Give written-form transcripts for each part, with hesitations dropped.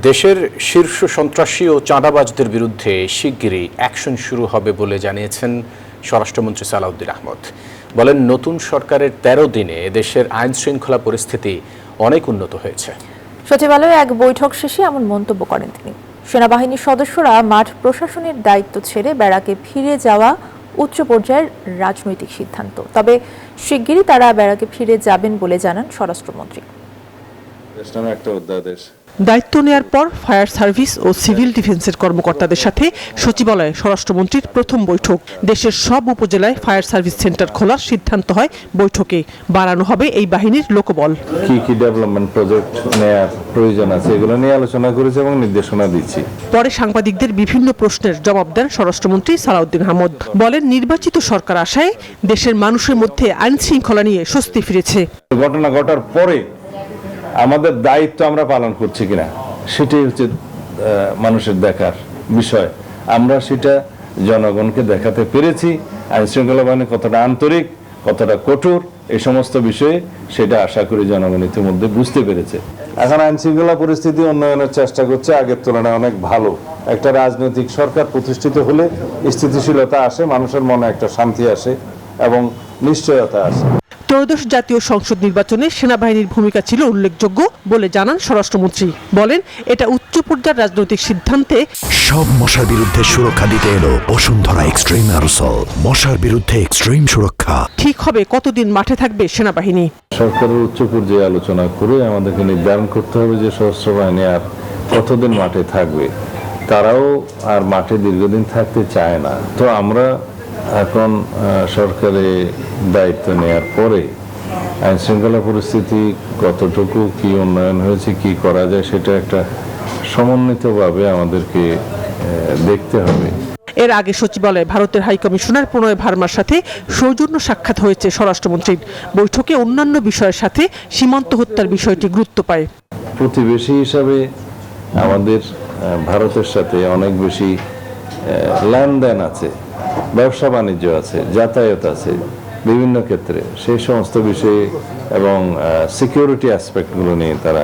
দেশের শীর্ষ সন্ত্রাসী ও চাঁদাবাজদের বিরুদ্ধে শিগগিরই অ্যাকশন শুরু হবে বলে জানিয়েছেন স্বরাষ্ট্রমন্ত্রী সালাউদ্দিন আহমদ। বলেন, নতুন সরকারের ১৩ দিনে দেশের আইন শৃঙ্খলা পরিস্থিতি অনেক উন্নত হয়েছে। সচিবালয়ে এক বৈঠক শেষে এমন মন্তব্য করেন তিনি। সেনাবাহিনীর সদস্যরা মাঠ প্রশাসনের দায়িত্ব ছেড়ে ব্যারাকে ফিরে যাওয়া উচ্চ পর্যায়ের রাজনৈতিক সিদ্ধান্ত, তবে শিগগিরই তারা ব্যারাকে ফিরে যাবেন বলে জানান স্বরাষ্ট্রমন্ত্রী। দায়িত্ব নেয়ার পর ফায়ার সার্ভিস ও সিভিল ডিফেন্সের কর্মকর্তাদের সাথে সচিবালয়ে স্বরাষ্ট্রমন্ত্রীর প্রথম বৈঠক। দেশের সব উপজেলায় ফায়ার সার্ভিস সেন্টার খোলার সিদ্ধান্ত হয় বৈঠকে। বাড়ানো হবে এই বাহিনীর লোকবল। কি ডেভেলপমেন্ট প্রজেক্ট নেয়ার প্রয়োজন আছে এগুলো নিয়ে আলোচনা করেছে এবং নির্দেশনা দিচ্ছি। পরে সাংবাদিকদের বিভিন্ন প্রশ্নের জবাব দেন স্বরাষ্ট্রমন্ত্রী সালাউদ্দিন আহমদ। বলেন, নির্বাচিত সরকার আসায় দেশের মানুষের মধ্যে আইন শৃঙ্খলা নিয়ে স্বস্তি ফিরেছে। ঘটনা ঘটার পরে আমাদের দায়িত্ব আমরা পালন করছি কিনা সেটাই হচ্ছে মানুষের দেখার বিষয়। আমরা সেটা জনগণকে দেখাতে পেরেছি। আইন শৃঙ্খলা বাহিনী কতটা আন্তরিক, কতটা কঠোর, এই সমস্ত বিষয়ে সেটা আশা করি জনগণ ইতিমধ্যে বুঝতে পেরেছে। এখন আইন শৃঙ্খলা পরিস্থিতি উন্নয়নের চেষ্টা করছে, আগের তুলনায় অনেক ভালো। একটা রাজনৈতিক সরকার প্রতিষ্ঠিত হলে স্থিতিশীলতা আসে, মানুষের মনে একটা শান্তি আসে এবং নিশ্চয়তা আসে। ত্রয়োদশ জাতীয় সংসদ নির্বাচনে সেনাবাহিনীর ভূমিকা ছিল উল্লেখযোগ্য বলে জানান স্বরাষ্ট্রমন্ত্রী। বলেন, এটা উচ্চ পর্যায়ের রাজনৈতিক সিদ্ধান্তে সব মশার বিরুদ্ধে সুরক্ষা দিতে এলো বসুন্ধরা এক্সট্রিম অ্যারোসল। মশার বিরুদ্ধে এক্সট্রিম সুরক্ষা। ঠিক হবে কতদিন মাঠে থাকবে সেনাবাহিনী। সরকারের উচ্চ পর্যায়ে আলোচনা করে আমাদেরকে নির্ধারণ করতে হবে যে সশস্ত্র বাহিনী আর কতদিন মাঠে থাকবে। তারাও আর মাঠে দীর্ঘদিন থাকতে চায় না। তো আমরা এখন সরকারে দায়িত্ব নেয়ার পরে আইন শৃঙ্খলা পরিস্থিতি কতটুকু কি উন্নয়ন হয়েছে, কি করা যায়, সেটা একটা সমন্বিতভাবে আমাদেরকে দেখতে হবে। এর আগে সচিবালয়ে ভারতের হাইকমিশনার প্রণয় ভার্মার সাথে সৌজন্য সাক্ষাৎ হয়েছে স্বরাষ্ট্রমন্ত্রীর। বৈঠকে অন্যান্য বিষয়ের সাথে সীমান্ত হত্যার বিষয়টি গুরুত্ব পায়। প্রতিবেশী হিসাবে আমাদের ভারতের সাথে অনেক বেশি লেনদেন আছে, ব্যবসা বাণিজ্য আছে, যাতায়াত আছে বিভিন্ন ক্ষেত্রে। সেই সমস্ত বিষয়ে এবং সিকিউরিটি অ্যাসপেক্টগুলো নিয়ে তারা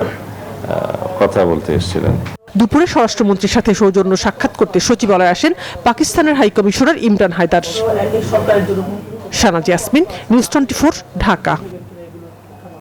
কথা বলতে এসেছিলেন। দুপুরে স্বরাষ্ট্রমন্ত্রীর সাথে সৌজন্য সাক্ষাৎ করতে সচিবালয়ে আসেন পাকিস্তানের হাইকমিশনার ইমরান হায়দার। শাহনাজ ইয়াসমিন, নিউজ 24, ঢাকা।